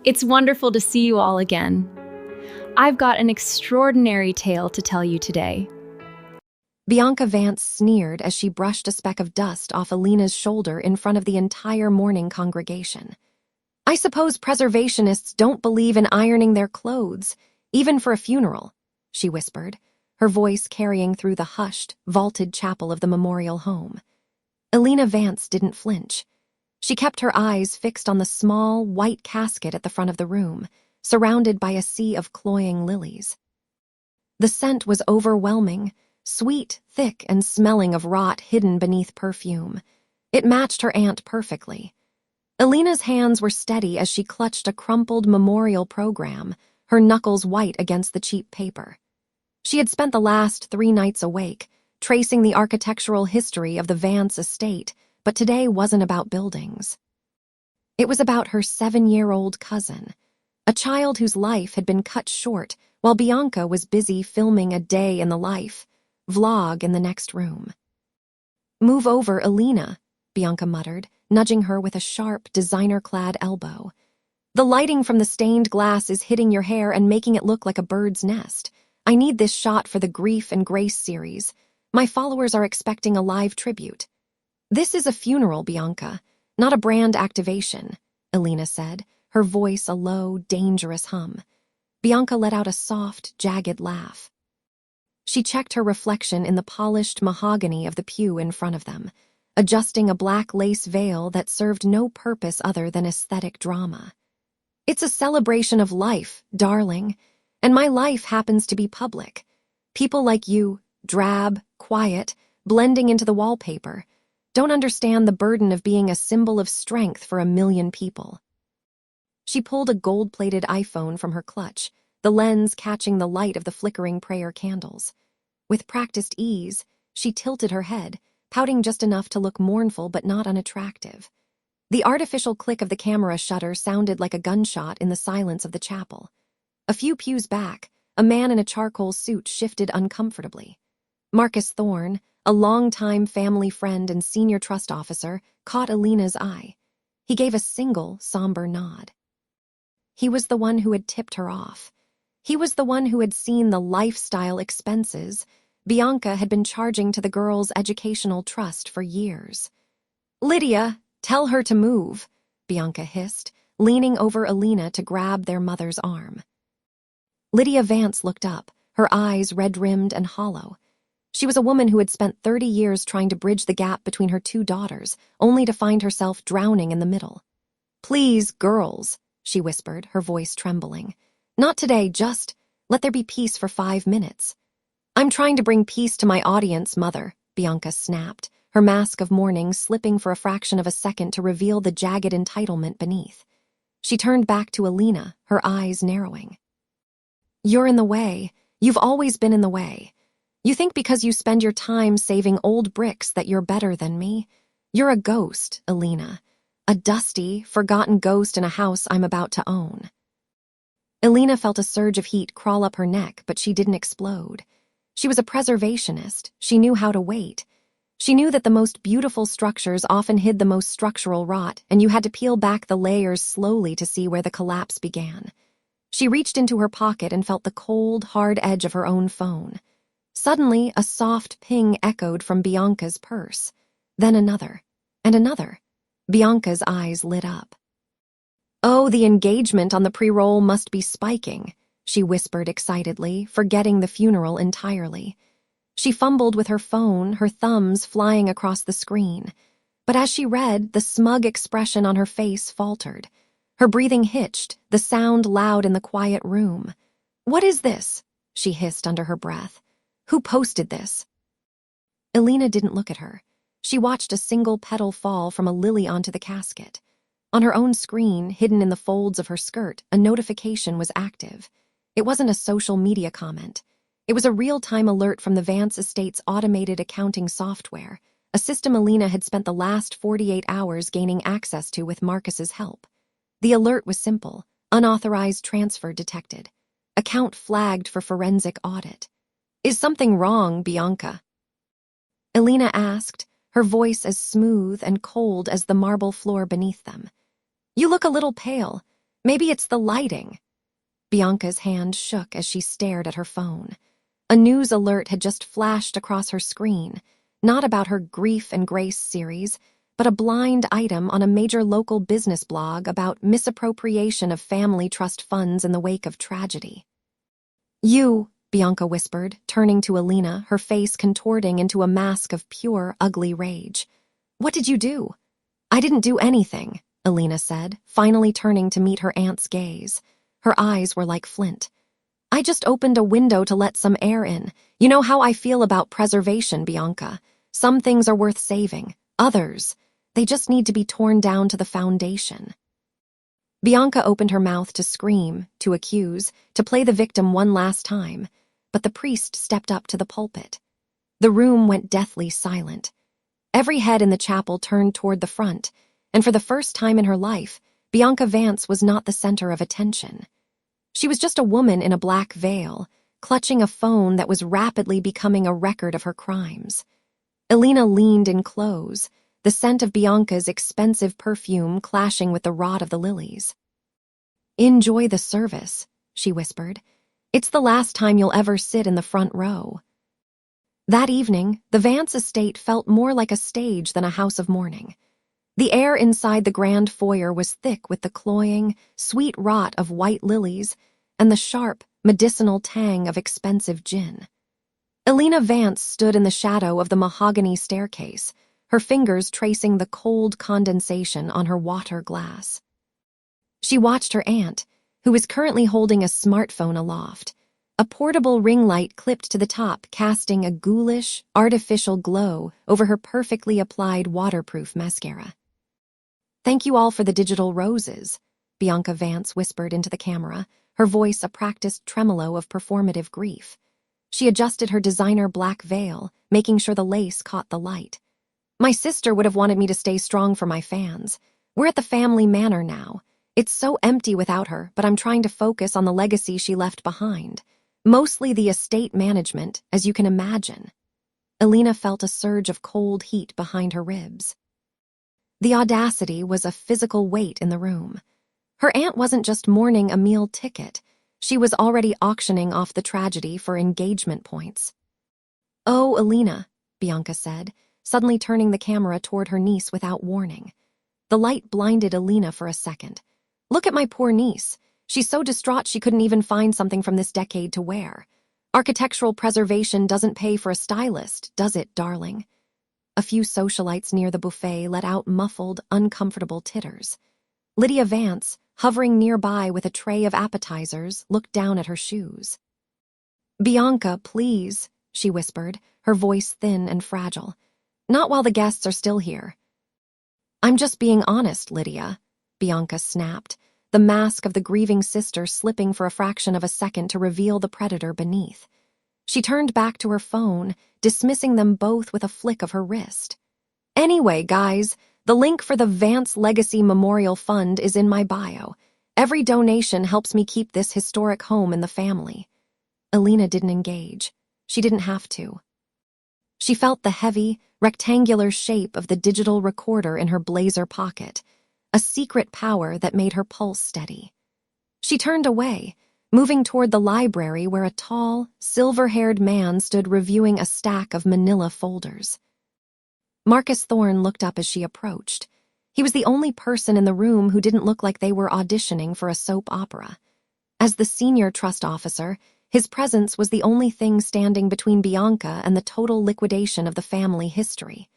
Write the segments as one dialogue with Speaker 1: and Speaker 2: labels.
Speaker 1: It's wonderful to see you all again. I've got an extraordinary tale to tell you today.
Speaker 2: Bianca Vance sneered as she brushed a speck of dust off Elena's shoulder in front of the entire mourning congregation. I suppose preservationists don't believe in ironing their clothes, even for a funeral, she whispered, her voice carrying through the hushed, vaulted chapel of the memorial home. Elena Vance didn't flinch. She kept her eyes fixed on the small, white casket at the front of the room, surrounded by a sea of cloying lilies. The scent was overwhelming, sweet, thick, and smelling of rot hidden beneath perfume. It matched her aunt perfectly. Elena's hands were steady as she clutched a crumpled memorial program, her knuckles white against the cheap paper. She had spent the last 3 nights awake, tracing the architectural history of the Vance estate, but today wasn't about buildings. It was about her 7-year-old cousin, a child whose life had been cut short while Bianca was busy filming a day in the life, vlog in the next room. "Move over, Elena," Bianca muttered, nudging her with a sharp, designer-clad elbow. "The lighting from the stained glass is hitting your hair and making it look like a bird's nest. I need this shot for the Grief and Grace series. My followers are expecting a live tribute." "This is a funeral, Bianca, not a brand activation," Elena said, her voice a low, dangerous hum. Bianca let out a soft, jagged laugh. She checked her reflection in the polished mahogany of the pew in front of them, adjusting a black lace veil that served no purpose other than aesthetic drama. "It's a celebration of life, darling, and my life happens to be public. People like you, drab, quiet, blending into the wallpaper, don't understand the burden of being a symbol of strength for 1 million people." She pulled a gold-plated iPhone from her clutch, the lens catching the light of the flickering prayer candles. With practiced ease, she tilted her head, pouting just enough to look mournful but not unattractive. The artificial click of the camera shutter sounded like a gunshot in the silence of the chapel. A few pews back, a man in a charcoal suit shifted uncomfortably. Marcus Thorne, a longtime family friend and senior trust officer, caught Elena's eye. He gave a single, somber nod. He was the one who had tipped her off. He was the one who had seen the lifestyle expenses Bianca had been charging to the girl's educational trust for years. "Lydia, tell her to move," Bianca hissed, leaning over Elena to grab their mother's arm. Lydia Vance looked up, her eyes red-rimmed and hollow. She was a woman who had spent 30 years trying to bridge the gap between her 2 daughters, only to find herself drowning in the middle. "Please, girls," she whispered, her voice trembling. "Not today, just let there be peace for 5 minutes." "I'm trying to bring peace to my audience, Mother," Bianca snapped, her mask of mourning slipping for a fraction of a second to reveal the jagged entitlement beneath. She turned back to Elena, her eyes narrowing. "You're in the way. You've always been in the way. You think because you spend your time saving old bricks that you're better than me? You're a ghost, Elena. A dusty, forgotten ghost in a house I'm about to own." Elena felt a surge of heat crawl up her neck, but she didn't explode. She was a preservationist. She knew how to wait. She knew that the most beautiful structures often hid the most structural rot, and you had to peel back the layers slowly to see where the collapse began. She reached into her pocket and felt the cold, hard edge of her own phone. Suddenly, a soft ping echoed from Bianca's purse. Then another, and another. Bianca's eyes lit up. "Oh, the engagement on the pre-roll must be spiking," she whispered excitedly, forgetting the funeral entirely. She fumbled with her phone, her thumbs flying across the screen. But as she read, the smug expression on her face faltered. Her breathing hitched, the sound loud in the quiet room. "What is this?" she hissed under her breath. "Who posted this?" Elena didn't look at her. She watched a single petal fall from a lily onto the casket. On her own screen, hidden in the folds of her skirt, a notification was active. It wasn't a social media comment. It was a real-time alert from the Vance estate's automated accounting software, a system Elena had spent the last 48 hours gaining access to with Marcus's help. The alert was simple: unauthorized transfer detected. Account flagged for forensic audit. "Is something wrong, Bianca?" Elena asked, her voice as smooth and cold as the marble floor beneath them. "You look a little pale. Maybe it's the lighting. Bianca's hand shook as she stared at her phone. A news alert had just flashed across her screen, not about her Grief and Grace series, but a blind item on a major local business blog about misappropriation of family trust funds in the wake of tragedy. "You," Bianca whispered, turning to Elena, her face contorting into a mask of pure, ugly rage. "What did you do?" "I didn't do anything," Elena said, finally turning to meet her aunt's gaze. Her eyes were like flint. "I just opened a window to let some air in. You know how I feel about preservation, Bianca. Some things are worth saving. Others, they just need to be torn down to the foundation." Bianca opened her mouth to scream, to accuse, to play the victim one last time, but the priest stepped up to the pulpit. The room went deathly silent. Every head in the chapel turned toward the front, and for the first time in her life, Bianca Vance was not the center of attention. She was just a woman in a black veil, clutching a phone that was rapidly becoming a record of her crimes. Elena leaned in close, the scent of Bianca's expensive perfume clashing with the rot of the lilies. "Enjoy the service," she whispered. "It's the last time you'll ever sit in the front row." That evening, the Vance estate felt more like a stage than a house of mourning. The air inside the grand foyer was thick with the cloying, sweet rot of white lilies and the sharp, medicinal tang of expensive gin. Elena Vance stood in the shadow of the mahogany staircase, her fingers tracing the cold condensation on her water glass. She watched her aunt, who was currently holding a smartphone aloft, a portable ring light clipped to the top casting a ghoulish, artificial glow over her perfectly applied waterproof mascara. "Thank you all for the digital roses," Bianca Vance whispered into the camera, her voice a practiced tremolo of performative grief. She adjusted her designer black veil, making sure the lace caught the light. "My sister would have wanted me to stay strong for my fans. We're at the family manor now. It's so empty without her, but I'm trying to focus on the legacy she left behind. Mostly the estate management, as you can imagine." Elena felt a surge of cold heat behind her ribs. The audacity was a physical weight in the room. Her aunt wasn't just mourning a meal ticket. She was already auctioning off the tragedy for engagement points. "Oh, Elena," Bianca said, suddenly turning the camera toward her niece without warning. The light blinded Elena for a second. "Look at my poor niece. She's so distraught she couldn't even find something from this decade to wear. Architectural preservation doesn't pay for a stylist, does it, darling?" A few socialites near the buffet let out muffled, uncomfortable titters. Lydia Vance, hovering nearby with a tray of appetizers, looked down at her shoes. "Bianca, please," she whispered, her voice thin and fragile. "Not while the guests are still here." "I'm just being honest, Lydia," Bianca snapped, the mask of the grieving sister slipping for a fraction of a second to reveal the predator beneath. She turned back to her phone, dismissing them both with a flick of her wrist. "Anyway, guys, the link for the Vance Legacy Memorial Fund is in my bio. Every donation helps me keep this historic home in the family." Elena didn't engage. She didn't have to. She felt the heavy, rectangular shape of the digital recorder in her blazer pocket, a secret power that made her pulse steady. She turned away, moving toward the library where a tall, silver-haired man stood reviewing a stack of manila folders. Marcus Thorne looked up as she approached. He was the only person in the room who didn't look like they were auditioning for a soap opera. As the senior trust officer, his presence was the only thing standing between Bianca and the total liquidation of the family history.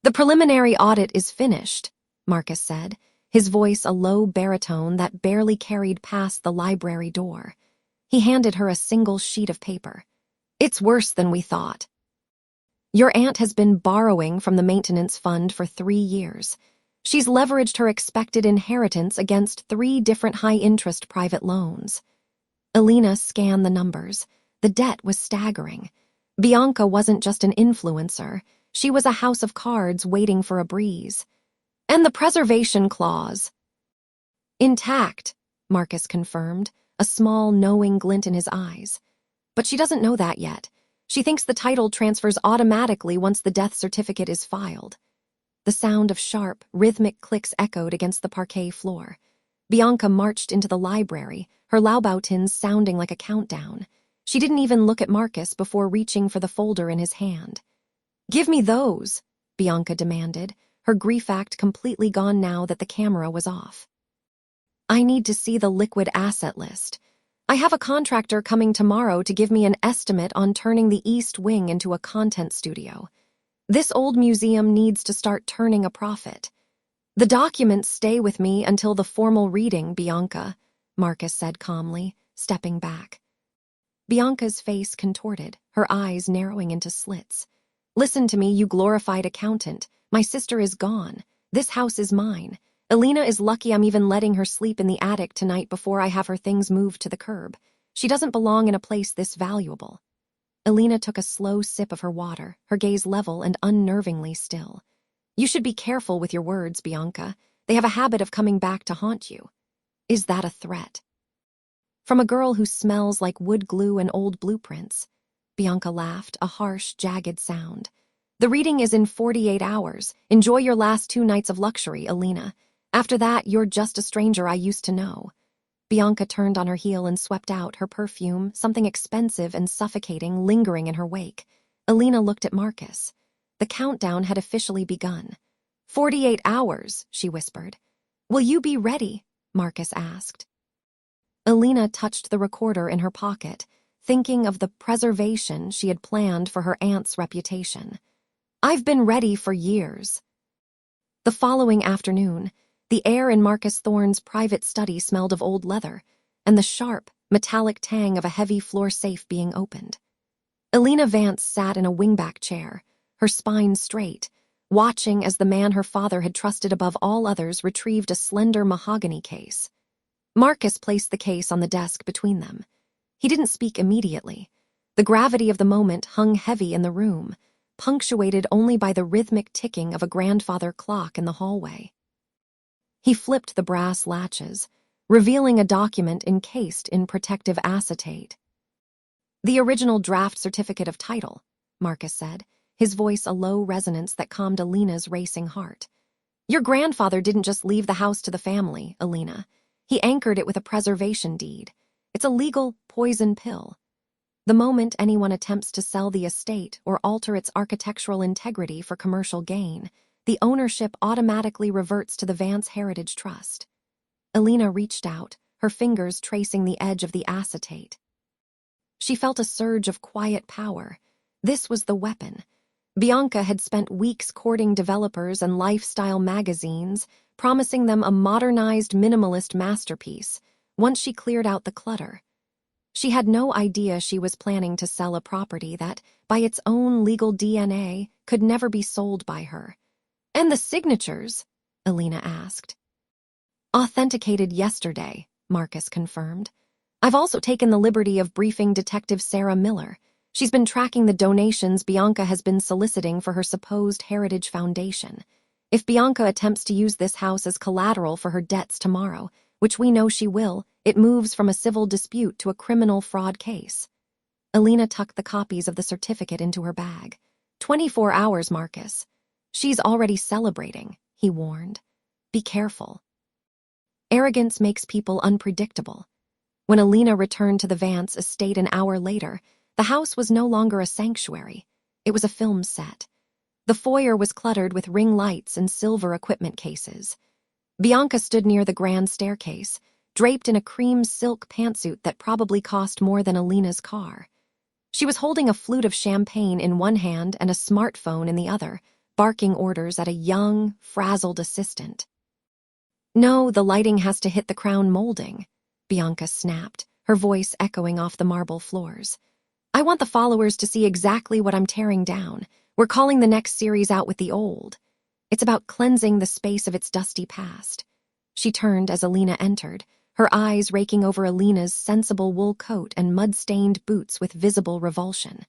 Speaker 2: "The preliminary audit is finished," Marcus said, his voice a low baritone that barely carried past the library door. He handed her a single sheet of paper. "It's worse than we thought. Your aunt has been borrowing from the maintenance fund for 3 years. She's leveraged her expected inheritance against 3 different high-interest private loans." Elena scanned the numbers. The debt was staggering. Bianca wasn't just an influencer. She was a house of cards waiting for a breeze. "And the preservation clause." "Intact," Marcus confirmed, a small, knowing glint in his eyes. "But she doesn't know that yet. She thinks the title transfers automatically once the death certificate is filed." The sound of sharp, rhythmic clicks echoed against the parquet floor. Bianca marched into the library, her Laubautins sounding like a countdown. She didn't even look at Marcus before reaching for the folder in his hand. "Give me those," Bianca demanded, her grief act completely gone now that the camera was off. "I need to see the liquid asset list. I have a contractor coming tomorrow to give me an estimate on turning the East Wing into a content studio. This old museum needs to start turning a profit. The documents stay with me until the formal reading, Bianca," Marcus said calmly, stepping back. Bianca's face contorted, her eyes narrowing into slits. "Listen to me, you glorified accountant. My sister is gone. This house is mine. Elena is lucky I'm even letting her sleep in the attic tonight before I have her things moved to the curb. She doesn't belong in a place this valuable." Elena took a slow sip of her water, her gaze level and unnervingly still. "You should be careful with your words, Bianca. They have a habit of coming back to haunt you." "Is that a threat?" "From a girl who smells like wood glue and old blueprints." Bianca laughed, a harsh, jagged sound. "The reading is in 48 hours. Enjoy your last 2 nights of luxury, Elena. After that, you're just a stranger I used to know." Bianca turned on her heel and swept out, her perfume, something expensive and suffocating, lingering in her wake. Elena looked at Marcus. The countdown had officially begun. 48 hours, she whispered. "Will you be ready?" Marcus asked. Elena touched the recorder in her pocket, thinking of the preservation she had planned for her aunt's reputation. "I've been ready for years." The following afternoon, the air in Marcus Thorne's private study smelled of old leather and the sharp, metallic tang of a heavy floor safe being opened. Elena Vance sat in a wingback chair, her spine straight, watching as the man her father had trusted above all others retrieved a slender mahogany case. Marcus placed the case on the desk between them. He didn't speak immediately. The gravity of the moment hung heavy in the room, punctuated only by the rhythmic ticking of a grandfather clock in the hallway. He flipped the brass latches, revealing a document encased in protective acetate. "The original draft certificate of title," Marcus said, his voice a low resonance that calmed Elena's racing heart. "Your grandfather didn't just leave the house to the family, Elena. He anchored it with a preservation deed. It's a legal poison pill. The moment anyone attempts to sell the estate or alter its architectural integrity for commercial gain, the ownership automatically reverts to the Vance Heritage Trust." Elena reached out, her fingers tracing the edge of the acetate. She felt a surge of quiet power. This was the weapon. Bianca had spent weeks courting developers and lifestyle magazines, promising them a modernized minimalist masterpiece, once she cleared out the clutter. She had no idea she was planning to sell a property that, by its own legal DNA, could never be sold by her. "And the signatures?" Elena asked. "Authenticated yesterday," Marcus confirmed. "I've also taken the liberty of briefing Detective Sarah Miller. She's been tracking the donations Bianca has been soliciting for her supposed Heritage Foundation. If Bianca attempts to use this house as collateral for her debts tomorrow, which we know she will, it moves from a civil dispute to a criminal fraud case." Elena tucked the copies of the certificate into her bag. 24 hours, Marcus. "She's already celebrating," he warned. "Be careful." Arrogance makes people unpredictable. When Elena returned to the Vance estate an hour later, the house was no longer a sanctuary. It was a film set. The foyer was cluttered with ring lights and silver equipment cases. Bianca stood near the grand staircase, draped in a cream silk pantsuit that probably cost more than Elena's car. She was holding a flute of champagne in one hand and a smartphone in the other, barking orders at a young, frazzled assistant. "No, the lighting has to hit the crown molding," Bianca snapped, her voice echoing off the marble floors. "I want the followers to see exactly what I'm tearing down. We're calling the next series out with the old. It's about cleansing the space of its dusty past." She turned as Elena entered, her eyes raking over Elena's sensible wool coat and mud-stained boots with visible revulsion.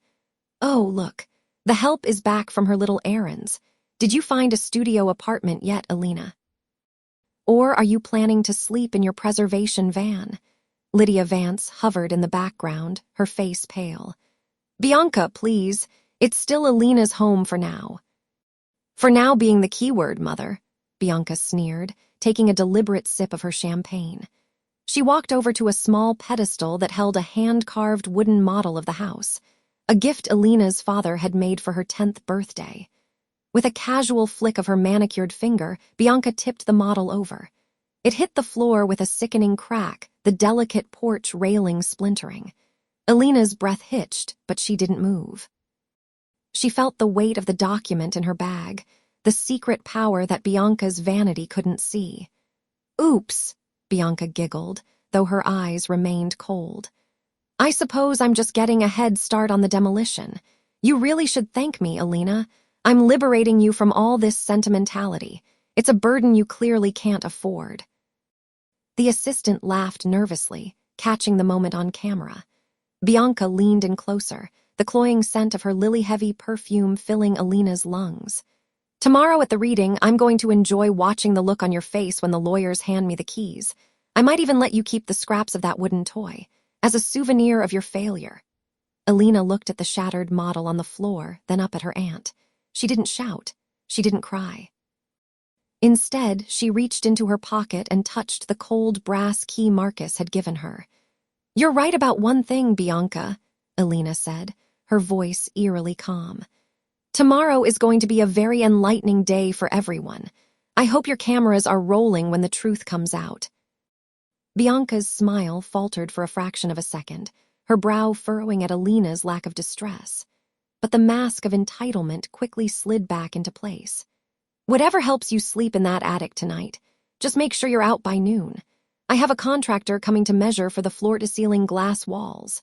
Speaker 2: "Oh, look, the help is back from her little errands. Did you find a studio apartment yet, Elena? Or are you planning to sleep in your preservation van?" Lydia Vance hovered in the background, her face pale. "Bianca, please. It's still Elena's home for now." "For now being the keyword, Mother," Bianca sneered, taking a deliberate sip of her champagne. She walked over to a small pedestal that held a hand-carved wooden model of the house, a gift Elena's father had made for her 10th birthday. With a casual flick of her manicured finger, Bianca tipped the model over. It hit the floor with a sickening crack, the delicate porch railing splintering. Elena's breath hitched, but she didn't move. She felt the weight of the document in her bag, the secret power that Bianca's vanity couldn't see. "Oops," Bianca giggled, though her eyes remained cold. "I suppose I'm just getting a head start on the demolition. You really should thank me, Elena. I'm liberating you from all this sentimentality. It's a burden you clearly can't afford." The assistant laughed nervously, catching the moment on camera. Bianca leaned in closer, the cloying scent of her lily-heavy perfume filling Elena's lungs. "Tomorrow at the reading, I'm going to enjoy watching the look on your face when the lawyers hand me the keys. I might even let you keep the scraps of that wooden toy, as a souvenir of your failure." Elena looked at the shattered model on the floor, then up at her aunt. She didn't shout. She didn't cry. Instead, she reached into her pocket and touched the cold brass key Marcus had given her. "You're right about one thing, Bianca," Elena said, her voice eerily calm. "Tomorrow is going to be a very enlightening day for everyone. I hope your cameras are rolling when the truth comes out." Bianca's smile faltered for a fraction of a second, her brow furrowing at Elena's lack of distress. But the mask of entitlement quickly slid back into place. "Whatever helps you sleep in that attic tonight, just make sure you're out by noon. I have a contractor coming to measure for the floor-to-ceiling glass walls."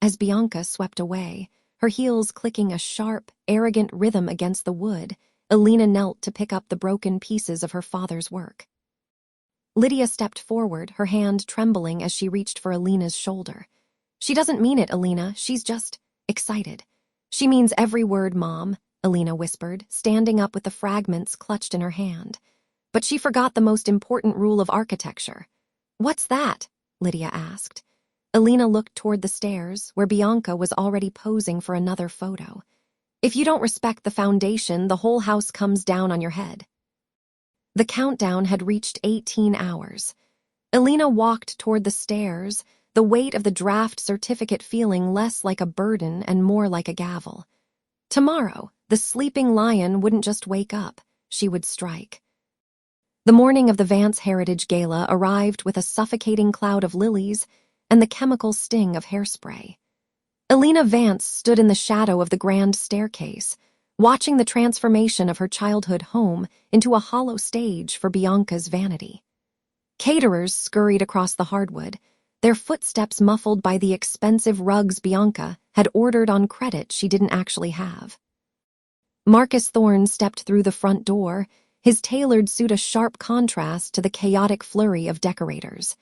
Speaker 2: As Bianca swept away, her heels clicking a sharp, arrogant rhythm against the wood, Elena knelt to pick up the broken pieces of her father's work. Lydia stepped forward, her hand trembling as she reached for Elena's shoulder. "She doesn't mean it, Elena. She's just excited." "She means every word, Mom," Elena whispered, standing up with the fragments clutched in her hand. But she forgot the most important rule of architecture. "What's that?" Lydia asked. Elena looked toward the stairs, where Bianca was already posing for another photo. "If you don't respect the foundation, the whole house comes down on your head." The countdown had reached 18 hours. Elena walked toward the stairs, the weight of the draft certificate feeling less like a burden and more like a gavel. Tomorrow, the sleeping lion wouldn't just wake up, she would strike. The morning of the Vance Heritage Gala arrived with a suffocating cloud of lilies and the chemical sting of hairspray. Elena Vance stood in the shadow of the grand staircase, watching the transformation of her childhood home into a hollow stage for Bianca's vanity. Caterers scurried across the hardwood, their footsteps muffled by the expensive rugs Bianca had ordered on credit she didn't actually have. Marcus Thorne stepped through the front door, his tailored suit a sharp contrast to the chaotic flurry of decorators.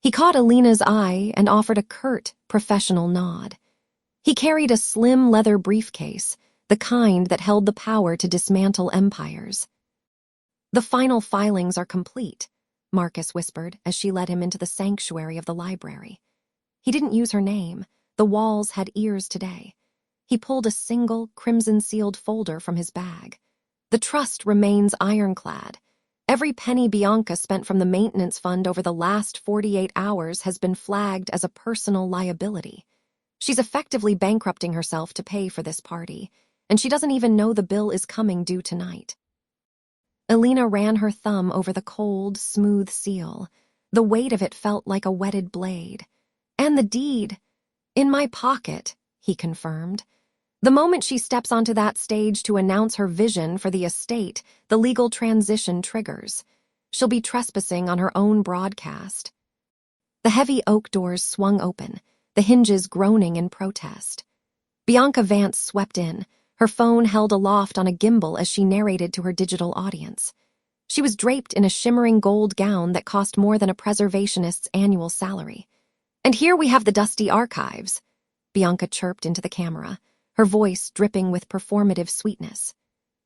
Speaker 2: He caught Elena's eye and offered a curt, professional nod. He carried a slim leather briefcase, the kind that held the power to dismantle empires. "The final filings are complete," Marcus whispered as she led him into the sanctuary of the library. He didn't use her name. The walls had ears today. He pulled a single, crimson-sealed folder from his bag. "The trust remains ironclad. Every penny Bianca spent from the maintenance fund over the last 48 hours has been flagged as a personal liability. She's effectively bankrupting herself to pay for this party, and she doesn't even know the bill is coming due tonight." Elena ran her thumb over the cold, smooth seal. The weight of it felt like a whetted blade. "And the deed? In my pocket," he confirmed. "The moment she steps onto that stage to announce her vision for the estate, the legal transition triggers. She'll be trespassing on her own broadcast." The heavy oak doors swung open, the hinges groaning in protest. Bianca Vance swept in, her phone held aloft on a gimbal as she narrated to her digital audience. She was draped in a shimmering gold gown that cost more than a preservationist's annual salary. "And here we have the dusty archives," Bianca chirped into the camera, her voice dripping with performative sweetness.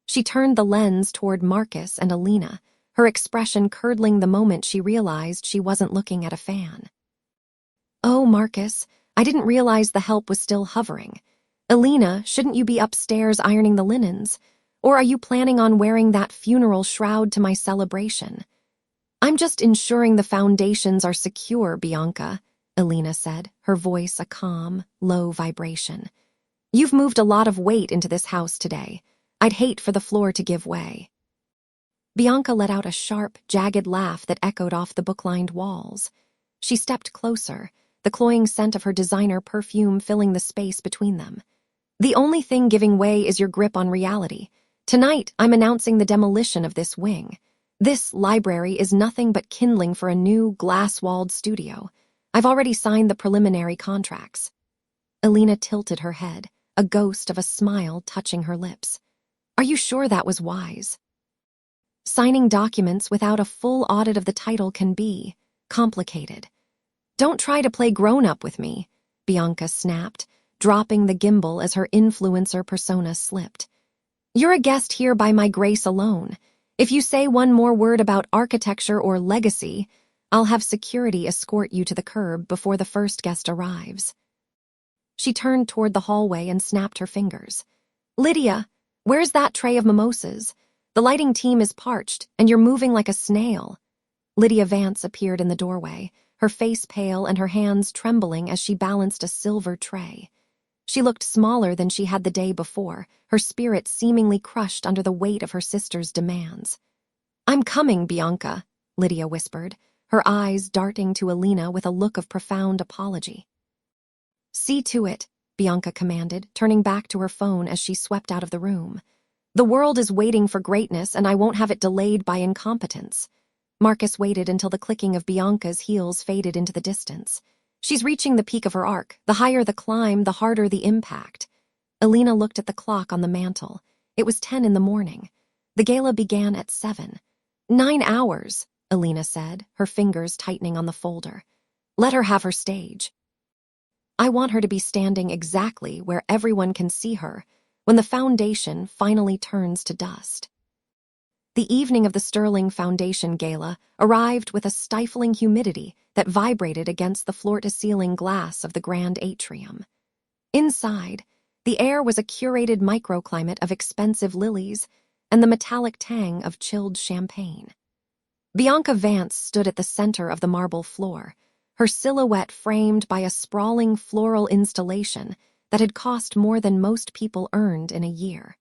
Speaker 2: She turned the lens toward Marcus and Elena, her expression curdling the moment she realized she wasn't looking at a fan. "Oh, Marcus, I didn't realize the help was still hovering. Elena, shouldn't you be upstairs ironing the linens? Or are you planning on wearing that funeral shroud to my celebration?" I'm just ensuring the foundations are secure, Bianca, Elena said, her voice a calm, low vibration. You've moved a lot of weight into this house today. I'd hate for the floor to give way. Bianca let out a sharp, jagged laugh that echoed off the book-lined walls. She stepped closer, the cloying scent of her designer perfume filling the space between them. The only thing giving way is your grip on reality. Tonight, I'm announcing the demolition of this wing. This library is nothing but kindling for a new, glass-walled studio. I've already signed the preliminary contracts. Elena tilted her head, a ghost of a smile touching her lips. Are you sure that was wise? Signing documents without a full audit of the title can be complicated. Don't try to play grown-up with me, Bianca snapped, dropping the gimbal as her influencer persona slipped. You're a guest here by my grace alone. If you say one more word about architecture or legacy, I'll have security escort you to the curb before the first guest arrives. She turned toward the hallway and snapped her fingers. Lydia, where's that tray of mimosas? The lighting team is parched, and you're moving like a snail. Lydia Vance appeared in the doorway, her face pale and her hands trembling as she balanced a silver tray. She looked smaller than she had the day before, her spirit seemingly crushed under the weight of her sister's demands. I'm coming, Bianca, Lydia whispered, her eyes darting to Elena with a look of profound apology. See to it, Bianca commanded, turning back to her phone as she swept out of the room. The world is waiting for greatness, and I won't have it delayed by incompetence. Marcus waited until the clicking of Bianca's heels faded into the distance. She's reaching the peak of her arc. The higher the climb, the harder the impact. Elena looked at the clock on the mantel. It was 10 in the morning. The gala began at 7. 9 hours, Elena said, her fingers tightening on the folder. Let her have her stage. I want her to be standing exactly where everyone can see her when the foundation finally turns to dust. The evening of the Sterling Foundation Gala arrived with a stifling humidity that vibrated against the floor-to-ceiling glass of the grand atrium. Inside, the air was a curated microclimate of expensive lilies and the metallic tang of chilled champagne. Bianca Vance stood at the center of the marble floor, her silhouette framed by a sprawling floral installation that had cost more than most people earned in a year.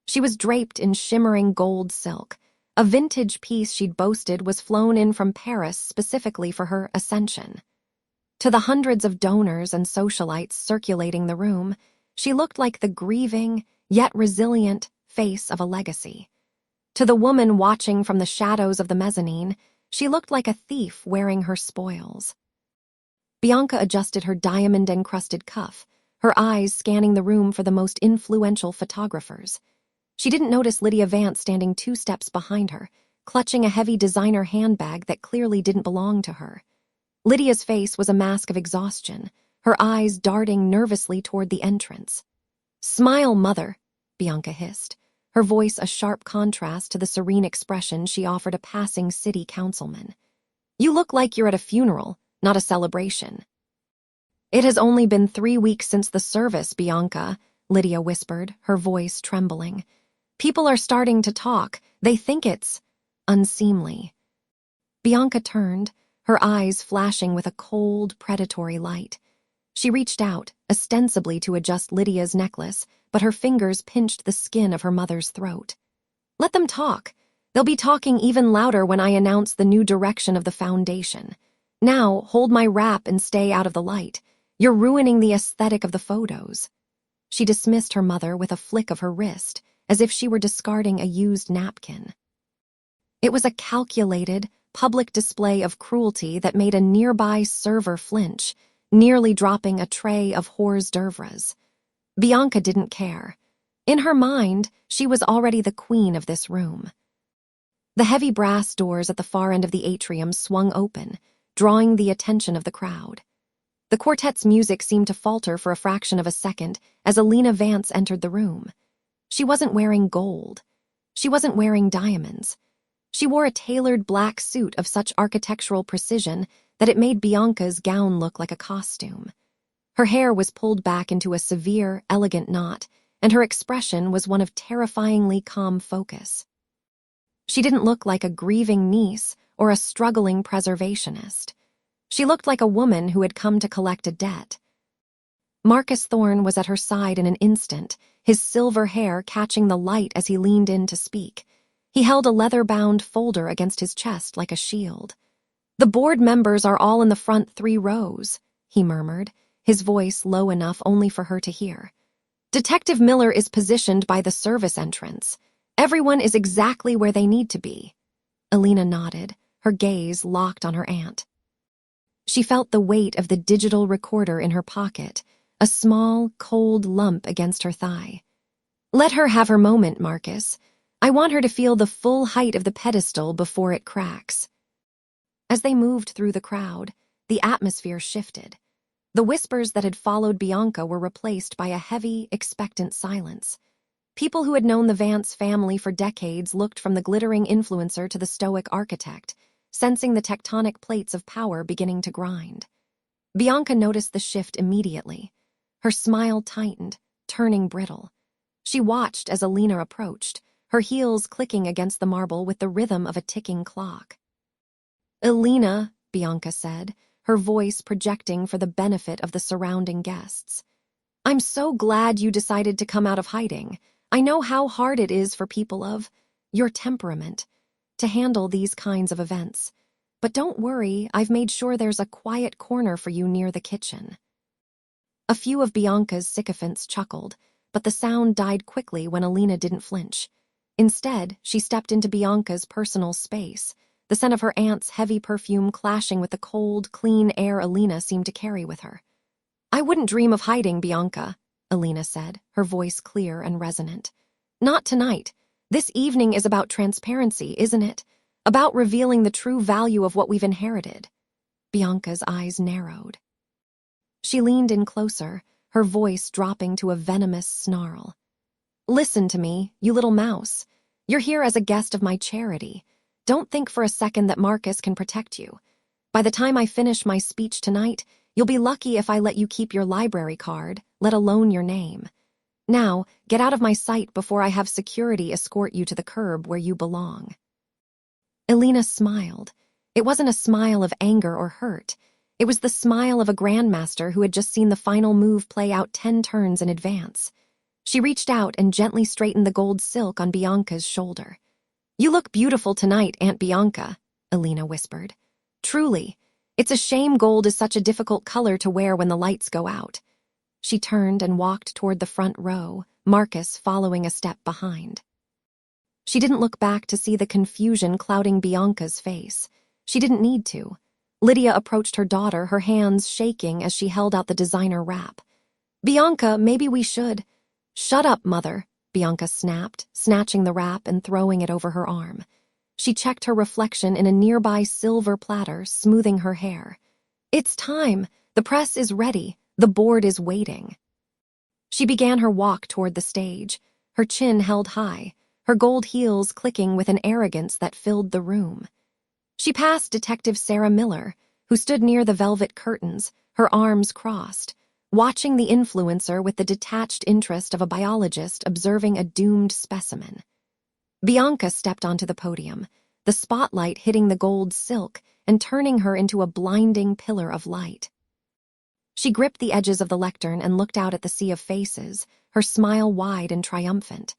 Speaker 2: She was draped in shimmering gold silk. A vintage piece she'd boasted was flown in from Paris specifically for her ascension. To the hundreds of donors and socialites circulating the room, she looked like the grieving, yet resilient, face of a legacy. To the woman watching from the shadows of the mezzanine, she looked like a thief wearing her spoils. Bianca adjusted her diamond-encrusted cuff, her eyes scanning the room for the most influential photographers. She didn't notice Lydia Vance standing 2 steps behind her, clutching a heavy designer handbag that clearly didn't belong to her. Lydia's face was a mask of exhaustion, her eyes darting nervously toward the entrance. Smile, mother, Bianca hissed, her voice a sharp contrast to the serene expression she offered a passing city councilman. You look like you're at a funeral, not a celebration. It has only been 3 weeks since the service, Bianca, Lydia whispered, her voice trembling. People are starting to talk. They think it's unseemly. Bianca turned, her eyes flashing with a cold, predatory light. She reached out, ostensibly to adjust Lydia's necklace, but her fingers pinched the skin of her mother's throat. Let them talk. They'll be talking even louder when I announce the new direction of the foundation. Now, hold my wrap and stay out of the light. You're ruining the aesthetic of the photos. She dismissed her mother with a flick of her wrist, as if she were discarding a used napkin. It was a calculated, public display of cruelty that made a nearby server flinch, nearly dropping a tray of hors d'oeuvres. Bianca didn't care. In her mind, she was already the queen of this room. The heavy brass doors at the far end of the atrium swung open, drawing the attention of the crowd. The quartet's music seemed to falter for a fraction of a second as Elena Vance entered the room. She wasn't wearing gold. She wasn't wearing diamonds. She wore a tailored black suit of such architectural precision that it made Bianca's gown look like a costume. Her hair was pulled back into a severe, elegant knot, and her expression was one of terrifyingly calm focus. She didn't look like a grieving niece or a struggling preservationist. She looked like a woman who had come to collect a debt. Marcus Thorne was at her side in an instant, his silver hair catching the light as he leaned in to speak. He held a leather-bound folder against his chest like a shield. "The board members are all in the front 3 rows," he murmured, his voice low enough only for her to hear. "Detective Miller is positioned by the service entrance. Everyone is exactly where they need to be." Elena nodded, her gaze locked on her aunt. She felt the weight of the digital recorder in her pocket, a small, cold lump against her thigh. "Let her have her moment, Marcus. I want her to feel the full height of the pedestal before it cracks." As they moved through the crowd, the atmosphere shifted. The whispers that had followed Bianca were replaced by a heavy, expectant silence. People who had known the Vance family for decades looked from the glittering influencer to the stoic architect, sensing the tectonic plates of power beginning to grind. Bianca noticed the shift immediately. Her smile tightened, turning brittle. She watched as Elena approached, her heels clicking against the marble with the rhythm of a ticking clock. "Elena," Bianca said, her voice projecting for the benefit of the surrounding guests. "I'm so glad you decided to come out of hiding. I know how hard it is for people of your temperament to handle these kinds of events. But don't worry, I've made sure there's a quiet corner for you near the kitchen." A few of Bianca's sycophants chuckled, but the sound died quickly when Elena didn't flinch. Instead, she stepped into Bianca's personal space, the scent of her aunt's heavy perfume clashing with the cold, clean air Elena seemed to carry with her. "I wouldn't dream of hiding, Bianca," Elena said, her voice clear and resonant. "Not tonight. This evening is about transparency, isn't it? About revealing the true value of what we've inherited." Bianca's eyes narrowed. She leaned in closer, her voice dropping to a venomous snarl. "Listen to me, you little mouse. You're here as a guest of my charity. Don't think for a second that Marcus can protect you. By the time I finish my speech tonight, you'll be lucky if I let you keep your library card, let alone your name. Now, get out of my sight before I have security escort you to the curb where you belong." Elena smiled. It wasn't a smile of anger or hurt. It was the smile of a grandmaster who had just seen the final move play out 10 turns in advance. She reached out and gently straightened the gold silk on Bianca's shoulder. "You look beautiful tonight, Aunt Bianca," Elena whispered. "Truly, it's a shame gold is such a difficult color to wear when the lights go out." She turned and walked toward the front row, Marcus following a step behind. She didn't look back to see the confusion clouding Bianca's face. She didn't need to. Lydia approached her daughter, her hands shaking as she held out the designer wrap. "Bianca, maybe we should—" "Shut up, Mother," Bianca snapped, snatching the wrap and throwing it over her arm. She checked her reflection in a nearby silver platter, smoothing her hair. "It's time. The press is ready. The board is waiting." She began her walk toward the stage, her chin held high, her gold heels clicking with an arrogance that filled the room. She passed Detective Sarah Miller, who stood near the velvet curtains, her arms crossed, watching the influencer with the detached interest of a biologist observing a doomed specimen. Bianca stepped onto the podium, the spotlight hitting the gold silk and turning her into a blinding pillar of light. She gripped the edges of the lectern and looked out at the sea of faces, her smile wide and triumphant.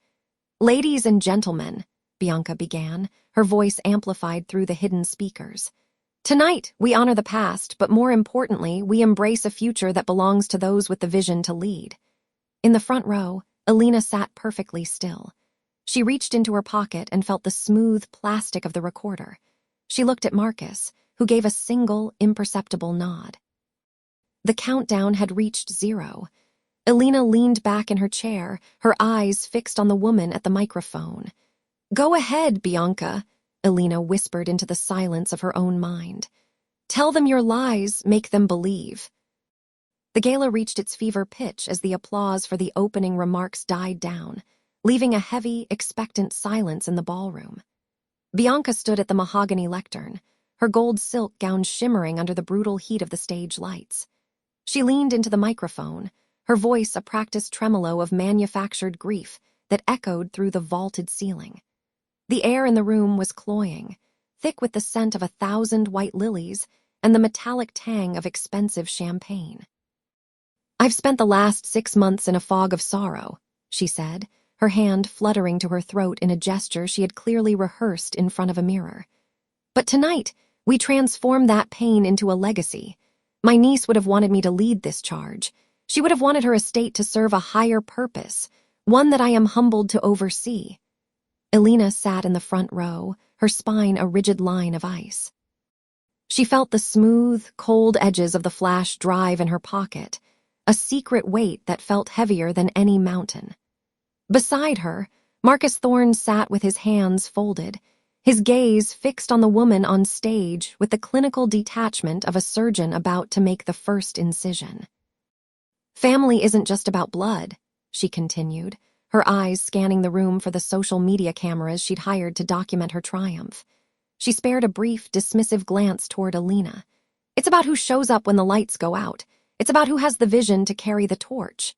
Speaker 2: "Ladies and gentlemen," Bianca began, her voice amplified through the hidden speakers. "Tonight, we honor the past, but more importantly, we embrace a future that belongs to those with the vision to lead." In the front row, Elena sat perfectly still. She reached into her pocket and felt the smooth plastic of the recorder. She looked at Marcus, who gave a single, imperceptible nod. The countdown had reached 0. Elena leaned back in her chair, her eyes fixed on the woman at the microphone. "Go ahead, Bianca," Elena whispered into the silence of her own mind. "Tell them your lies, make them believe." The gala reached its fever pitch as the applause for the opening remarks died down, leaving a heavy, expectant silence in the ballroom. Bianca stood at the mahogany lectern, her gold silk gown shimmering under the brutal heat of the stage lights. She leaned into the microphone, her voice a practiced tremolo of manufactured grief that echoed through the vaulted ceiling. The air in the room was cloying, thick with the scent of 1,000 white lilies and the metallic tang of expensive champagne. "I've spent the last 6 months in a fog of sorrow," she said, her hand fluttering to her throat in a gesture she had clearly rehearsed in front of a mirror. "But tonight, we transform that pain into a legacy. My niece would have wanted me to lead this charge. She would have wanted her estate to serve a higher purpose, one that I am humbled to oversee." Elena sat in the front row, her spine a rigid line of ice. She felt the smooth, cold edges of the flash drive in her pocket, a secret weight that felt heavier than any mountain. Beside her, Marcus Thorne sat with his hands folded, his gaze fixed on the woman on stage with the clinical detachment of a surgeon about to make the first incision. "Family isn't just about blood," she continued, her eyes scanning the room for the social media cameras she'd hired to document her triumph. She spared a brief, dismissive glance toward Elena. "It's about who shows up when the lights go out. It's about who has the vision to carry the torch."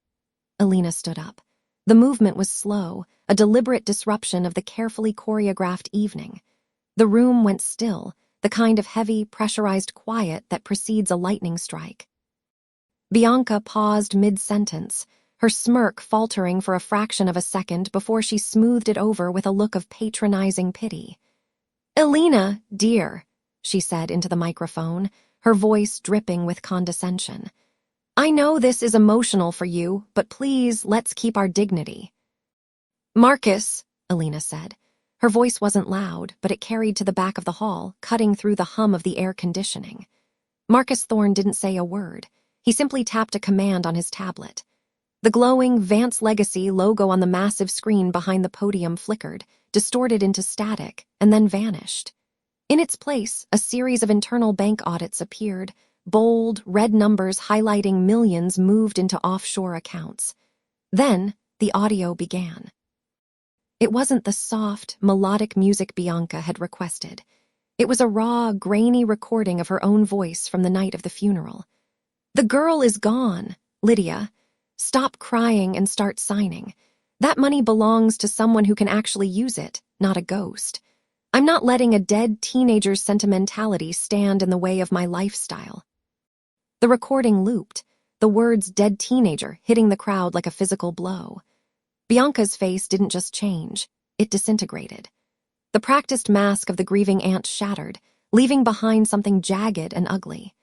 Speaker 2: Elena stood up. The movement was slow, a deliberate disruption of the carefully choreographed evening. The room went still, the kind of heavy, pressurized quiet that precedes a lightning strike. Bianca paused mid-sentence, her smirk faltering for a fraction of a second before she smoothed it over with a look of patronizing pity. "Elena, dear," she said into the microphone, her voice dripping with condescension. "I know this is emotional for you, but please, let's keep our dignity." "Marcus," Elena said. Her voice wasn't loud, but it carried to the back of the hall, cutting through the hum of the air conditioning. Marcus Thorne didn't say a word. He simply tapped a command on his tablet. The glowing Vance Legacy logo on the massive screen behind the podium flickered, distorted into static, and then vanished. In its place, a series of internal bank audits appeared, bold, red numbers highlighting millions moved into offshore accounts. Then, the audio began. It wasn't the soft, melodic music Bianca had requested. It was a raw, grainy recording of her own voice from the night of the funeral. "The girl is gone, Lydia. Stop crying and start signing. That money belongs to someone who can actually use it, not a ghost. I'm not letting a dead teenager's sentimentality stand in the way of my lifestyle." The recording looped, the words "dead teenager" hitting the crowd like a physical blow. Bianca's face didn't just change, it disintegrated. The practiced mask of the grieving aunt shattered, leaving behind something jagged and ugly.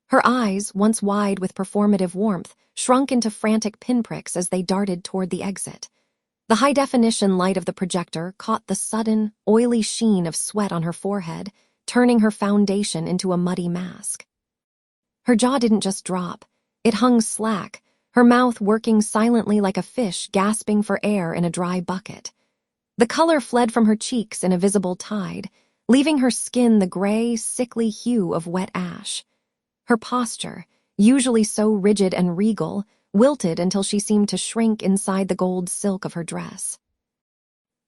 Speaker 2: Her eyes, once wide with performative warmth, shrunk into frantic pinpricks as they darted toward the exit. The high-definition light of the projector caught the sudden, oily sheen of sweat on her forehead, turning her foundation into a muddy mask. Her jaw didn't just drop. It hung slack, her mouth working silently like a fish gasping for air in a dry bucket. The color fled from her cheeks in a visible tide, leaving her skin the gray, sickly hue of wet ash. Her posture, usually so rigid and regal, wilted until she seemed to shrink inside the gold silk of her dress.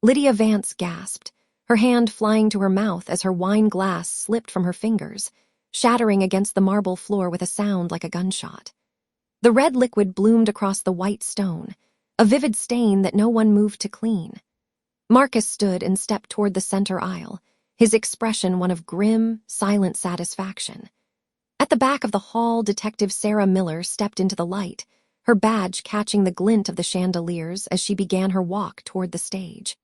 Speaker 2: Lydia Vance gasped, her hand flying to her mouth as her wine glass slipped from her fingers, shattering against the marble floor with a sound like a gunshot. The red liquid bloomed across the white stone, a vivid stain that no one moved to clean. Marcus stood and stepped toward the center aisle, his expression one of grim, silent satisfaction. At the back of the hall, Detective Sarah Miller stepped into the light, her badge catching the glint of the chandeliers as she began her walk toward the stage.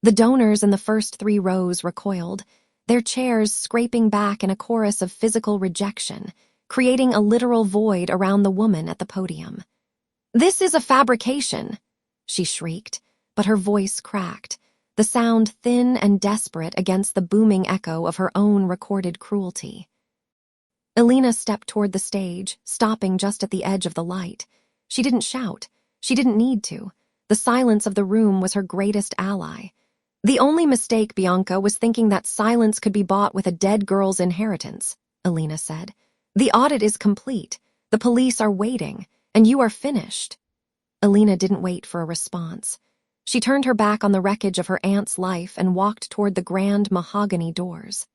Speaker 2: The donors in the first 3 rows recoiled, their chairs scraping back in a chorus of physical rejection, creating a literal void around the woman at the podium. "This is a fabrication," she shrieked, but her voice cracked, the sound thin and desperate against the booming echo of her own recorded cruelty. Elena stepped toward the stage, stopping just at the edge of the light. She didn't shout. She didn't need to. The silence of the room was her greatest ally. "The only mistake, Bianca, was thinking that silence could be bought with a dead girl's inheritance," Elena said. "The audit is complete. The police are waiting, and you are finished." Elena didn't wait for a response. She turned her back on the wreckage of her aunt's life and walked toward the grand mahogany doors.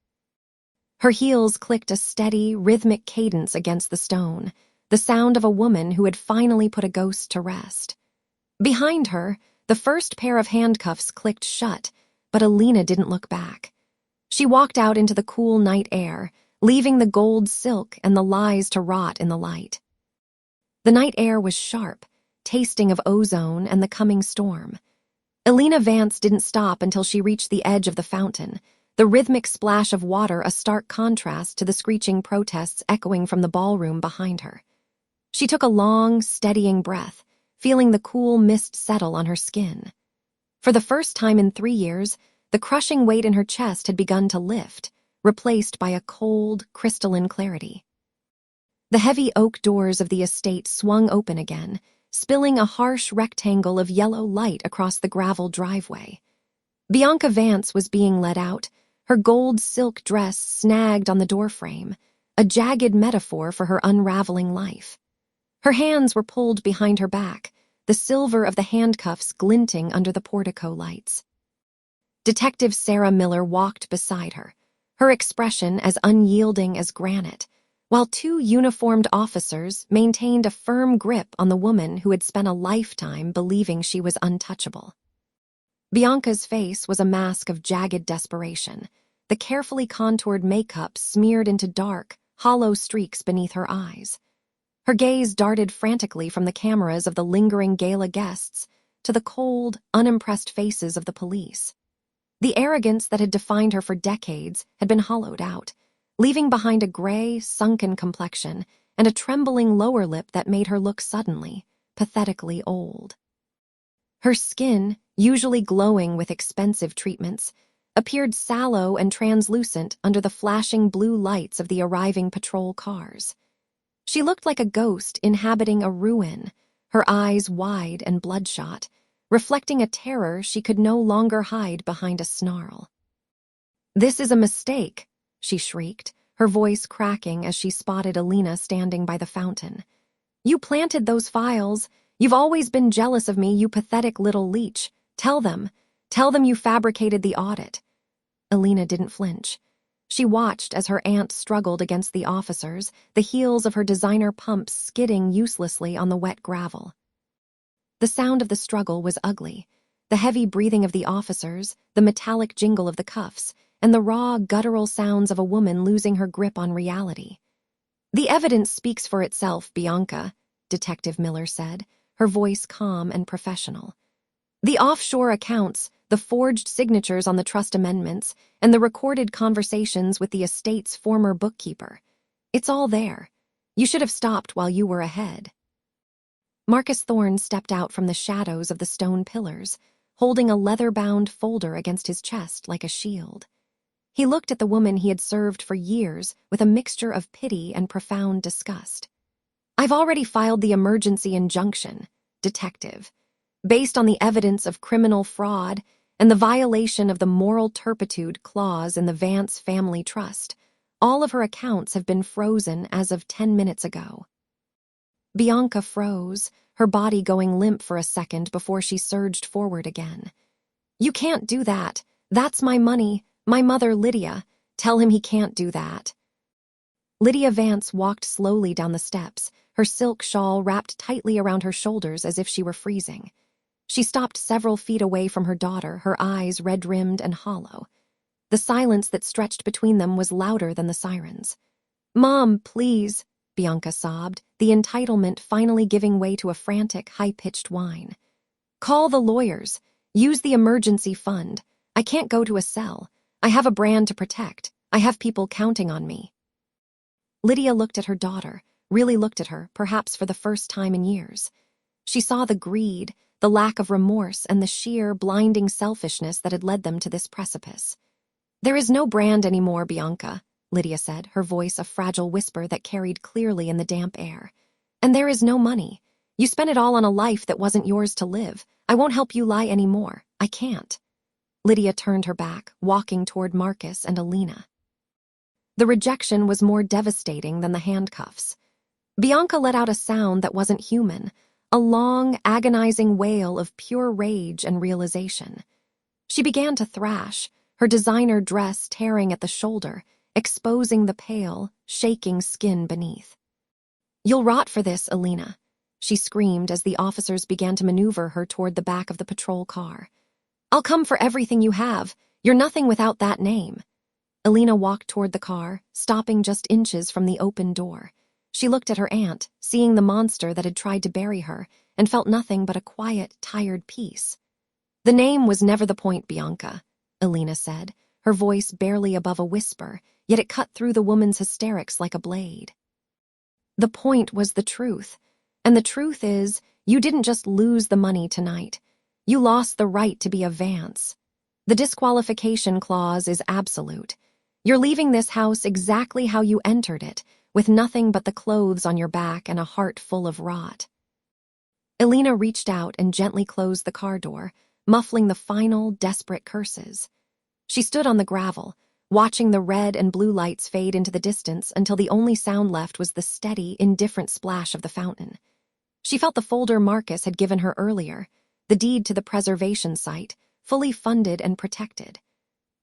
Speaker 2: Her heels clicked a steady, rhythmic cadence against the stone, the sound of a woman who had finally put a ghost to rest. Behind her, the first pair of handcuffs clicked shut, but Elena didn't look back. She walked out into the cool night air, leaving the gold silk and the lies to rot in the light. The night air was sharp, tasting of ozone and the coming storm. Elena Vance didn't stop until she reached the edge of the fountain, the rhythmic splash of water a stark contrast to the screeching protests echoing from the ballroom behind her. She took a long, steadying breath, feeling the cool mist settle on her skin. For the first time in 3 years, the crushing weight in her chest had begun to lift, replaced by a cold, crystalline clarity. The heavy oak doors of the estate swung open again, spilling a harsh rectangle of yellow light across the gravel driveway. Bianca Vance was being led out, her gold silk dress snagged on the doorframe, a jagged metaphor for her unraveling life. Her hands were pulled behind her back, the silver of the handcuffs glinting under the portico lights. Detective Sarah Miller walked beside her, her expression as unyielding as granite, while 2 uniformed officers maintained a firm grip on the woman who had spent a lifetime believing she was untouchable. Bianca's face was a mask of jagged desperation, the carefully contoured makeup smeared into dark, hollow streaks beneath her eyes. Her gaze darted frantically from the cameras of the lingering gala guests to the cold, unimpressed faces of the police. The arrogance that had defined her for decades had been hollowed out, leaving behind a gray, sunken complexion and a trembling lower lip that made her look suddenly, pathetically old. Her skin, usually glowing with expensive treatments, appeared sallow and translucent under the flashing blue lights of the arriving patrol cars. She looked like a ghost inhabiting a ruin, her eyes wide and bloodshot, reflecting a terror she could no longer hide behind a snarl. "This is a mistake," she shrieked, her voice cracking as she spotted Elena standing by the fountain. "You planted those files. You've always been jealous of me, you pathetic little leech. Tell them you fabricated the audit." Elena didn't flinch. She watched as her aunt struggled against the officers, the heels of her designer pumps skidding uselessly on the wet gravel. The sound of the struggle was ugly, the heavy breathing of the officers, the metallic jingle of the cuffs, and the raw, guttural sounds of a woman losing her grip on reality. "The evidence speaks for itself, Bianca," Detective Miller said, her voice calm and professional. "The offshore accounts, the forged signatures on the trust amendments, and the recorded conversations with the estate's former bookkeeper. It's all there. You should have stopped while you were ahead." Marcus Thorne stepped out from the shadows of the stone pillars, holding a leather-bound folder against his chest like a shield. He looked at the woman he had served for years with a mixture of pity and profound disgust. "I've already filed the emergency injunction, Detective, based on the evidence of criminal fraud and the violation of the moral turpitude clause in the Vance family trust. All of her accounts have been frozen as of 10 minutes ago." Bianca froze, her body going limp for a second before she surged forward again. "You can't do that. That's my money, my mother Lydia. Tell him he can't do that." Lydia Vance walked slowly down the steps, her silk shawl wrapped tightly around her shoulders as if she were freezing. She stopped several feet away from her daughter, her eyes red-rimmed and hollow. The silence that stretched between them was louder than the sirens. "Mom, please," Bianca sobbed, the entitlement finally giving way to a frantic, high-pitched whine. "Call the lawyers. Use the emergency fund. I can't go to a cell. I have a brand to protect. I have people counting on me." Lydia looked at her daughter, really looked at her, perhaps for the first time in years. She saw the greed, the lack of remorse, and the sheer, blinding selfishness that had led them to this precipice. "There is no brand anymore, Bianca," Lydia said, her voice a fragile whisper that carried clearly in the damp air. "And there is no money. You spent it all on a life that wasn't yours to live. I won't help you lie anymore. I can't." Lydia turned her back, walking toward Marcus and Elena. The rejection was more devastating than the handcuffs. Bianca let out a sound that wasn't human, a long, agonizing wail of pure rage and realization. She began to thrash, her designer dress tearing at the shoulder, exposing the pale, shaking skin beneath. "You'll rot for this, Elena," she screamed as the officers began to maneuver her toward the back of the patrol car. "I'll come for everything you have. You're nothing without that name." Elena walked toward the car, stopping just inches from the open door. She looked at her aunt, seeing the monster that had tried to bury her, and felt nothing but a quiet, tired peace. "The name was never the point, Bianca," Elena said, her voice barely above a whisper, yet it cut through the woman's hysterics like a blade. "The point was the truth. And the truth is, you didn't just lose the money tonight. You lost the right to be a Vance. The disqualification clause is absolute. You're leaving this house exactly how you entered it, with nothing but the clothes on your back and a heart full of rot." Elena reached out and gently closed the car door, muffling the final, desperate curses. She stood on the gravel, watching the red and blue lights fade into the distance until the only sound left was the steady, indifferent splash of the fountain. She felt the folder Marcus had given her earlier, the deed to the preservation site, fully funded and protected.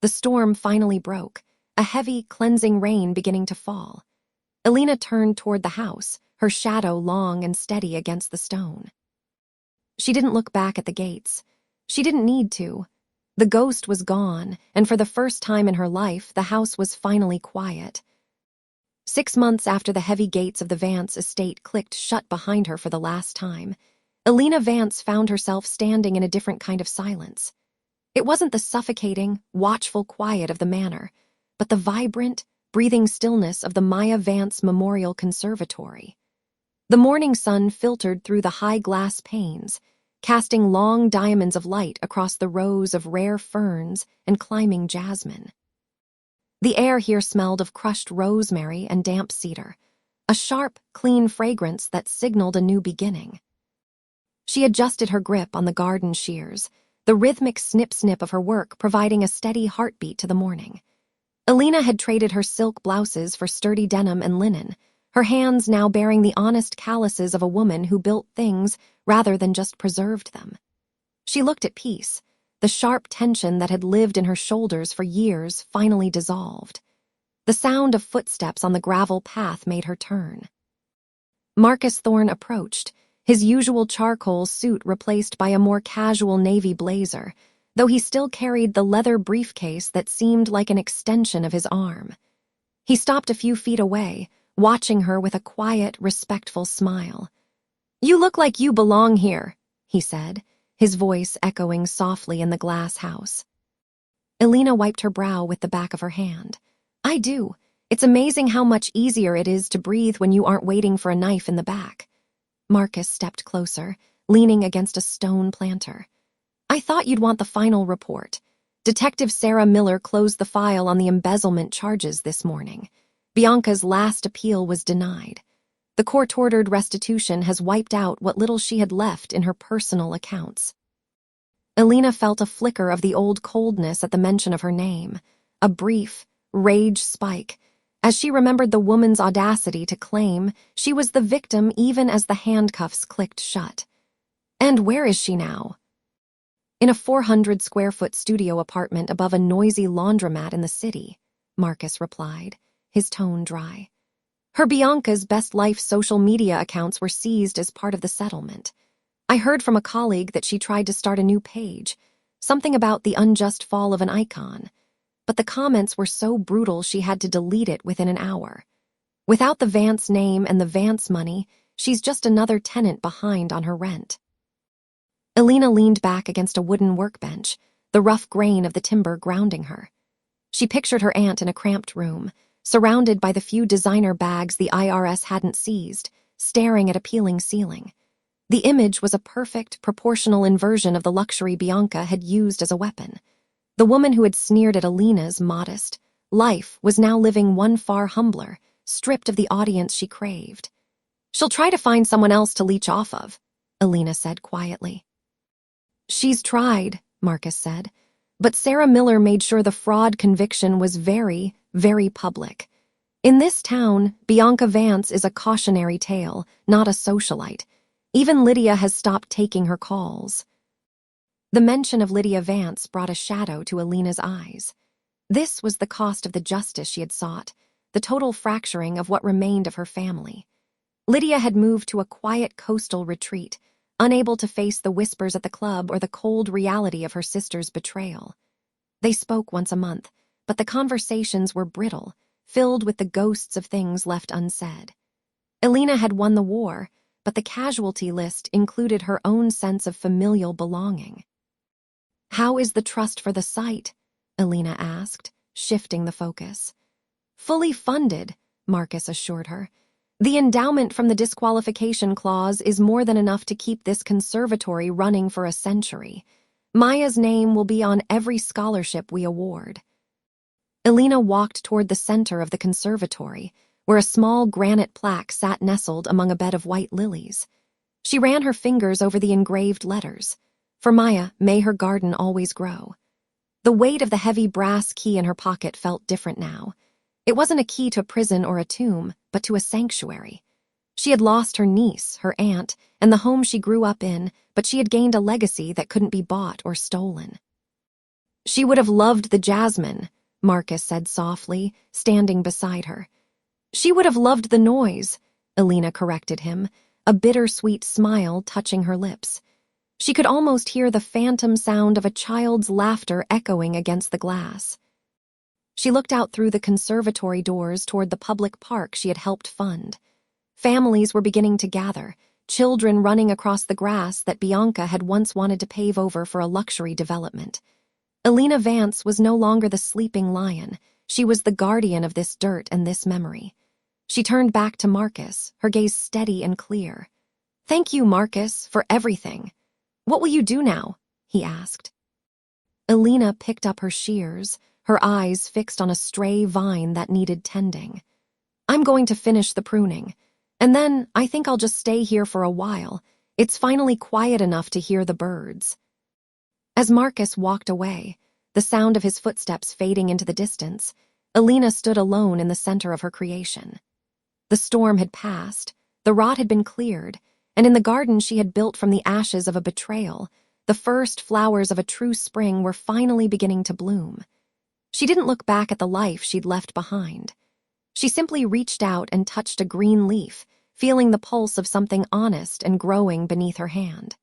Speaker 2: The storm finally broke, a heavy, cleansing rain beginning to fall. Elena turned toward the house, her shadow long and steady against the stone. She didn't look back at the gates. She didn't need to. The ghost was gone, and for the first time in her life, the house was finally quiet. 6 months after the heavy gates of the Vance estate clicked shut behind her for the last time, Elena Vance found herself standing in a different kind of silence. It wasn't the suffocating, watchful quiet of the manor, but the vibrant, breathing stillness of the Maya Vance Memorial Conservatory. The morning sun filtered through the high glass panes, casting long diamonds of light across the rows of rare ferns and climbing jasmine. The air here smelled of crushed rosemary and damp cedar, a sharp, clean fragrance that signaled a new beginning. She adjusted her grip on the garden shears, the rhythmic snip-snip of her work providing a steady heartbeat to the morning. Elena had traded her silk blouses for sturdy denim and linen, her hands now bearing the honest calluses of a woman who built things rather than just preserved them. She looked at peace. The sharp tension that had lived in her shoulders for years finally dissolved. The sound of footsteps on the gravel path made her turn. Marcus Thorne approached, his usual charcoal suit replaced by a more casual navy blazer, though he still carried the leather briefcase that seemed like an extension of his arm. He stopped a few feet away, watching her with a quiet, respectful smile. "You look like you belong here," he said, his voice echoing softly in the glass house. Elena wiped her brow with the back of her hand. "I do. It's amazing how much easier it is to breathe when you aren't waiting for a knife in the back." Marcus stepped closer, leaning against a stone planter. "I thought you'd want the final report. Detective Sarah Miller closed the file on the embezzlement charges this morning. Bianca's last appeal was denied. The court-ordered restitution has wiped out what little she had left in her personal accounts." Elena felt a flicker of the old coldness at the mention of her name, a brief, rage spike, as she remembered the woman's audacity to claim she was the victim even as the handcuffs clicked shut. And where is she now? "In a 400-square-foot studio apartment above a noisy laundromat in the city," Marcus replied, his tone dry. "Her Bianca's Best Life social media accounts were seized as part of the settlement. I heard from a colleague that she tried to start a new page, something about the unjust fall of an icon, but the comments were so brutal she had to delete it within an hour. Without the Vance name and the Vance money, she's just another tenant behind on her rent." Elena leaned back against a wooden workbench, the rough grain of the timber grounding her. She pictured her aunt in a cramped room, surrounded by the few designer bags the IRS hadn't seized, staring at a peeling ceiling. The image was a perfect, proportional inversion of the luxury Bianca had used as a weapon. The woman who had sneered at Elena's modest life was now living one far humbler, stripped of the audience she craved. "She'll try to find someone else to leech off of," Elena said quietly. "She's tried," Marcus said, but Sarah Miller made sure the fraud conviction was very, very public. In this town, Bianca Vance is a cautionary tale, not a socialite. Even Lydia has stopped taking her calls. The mention of Lydia Vance brought a shadow to Elena's eyes. This was the cost of the justice she had sought, the total fracturing of what remained of her family. Lydia had moved to a quiet coastal retreat, unable to face the whispers at the club or the cold reality of her sister's betrayal. They spoke once a month, but the conversations were brittle, filled with the ghosts of things left unsaid. Elena had won the war, but the casualty list included her own sense of familial belonging. "How is the trust for the site?" Elena asked, shifting the focus. "Fully funded," Marcus assured her. "The endowment from the disqualification clause is more than enough to keep this conservatory running for a century. Maya's name will be on every scholarship we award." Elena walked toward the center of the conservatory, where a small granite plaque sat nestled among a bed of white lilies. She ran her fingers over the engraved letters. "For Maya, may her garden always grow." The weight of the heavy brass key in her pocket felt different now. It wasn't a key to a prison or a tomb, but to a sanctuary. She had lost her niece, her aunt, and the home she grew up in, but she had gained a legacy that couldn't be bought or stolen. "She would have loved the jasmine," Marcus said softly, standing beside her. "She would have loved the noise," Elena corrected him, a bittersweet smile touching her lips. She could almost hear the phantom sound of a child's laughter echoing against the glass. She looked out through the conservatory doors toward the public park she had helped fund. Families were beginning to gather, children running across the grass that Bianca had once wanted to pave over for a luxury development. Elena Vance was no longer the sleeping lion. She was the guardian of this dirt and this memory. She turned back to Marcus, her gaze steady and clear. "Thank you, Marcus, for everything." "What will you do now?" he asked. Elena picked up her shears, her eyes fixed on a stray vine that needed tending. "I'm going to finish the pruning. And then I think I'll just stay here for a while. It's finally quiet enough to hear the birds." As Marcus walked away, the sound of his footsteps fading into the distance, Elena stood alone in the center of her creation. The storm had passed, the rot had been cleared, and in the garden she had built from the ashes of a betrayal, the first flowers of a true spring were finally beginning to bloom. She didn't look back at the life she'd left behind. She simply reached out and touched a green leaf, feeling the pulse of something honest and growing beneath her hand.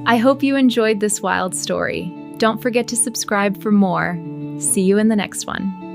Speaker 1: I hope you enjoyed this wild story. Don't forget to subscribe for more. See you in the next one.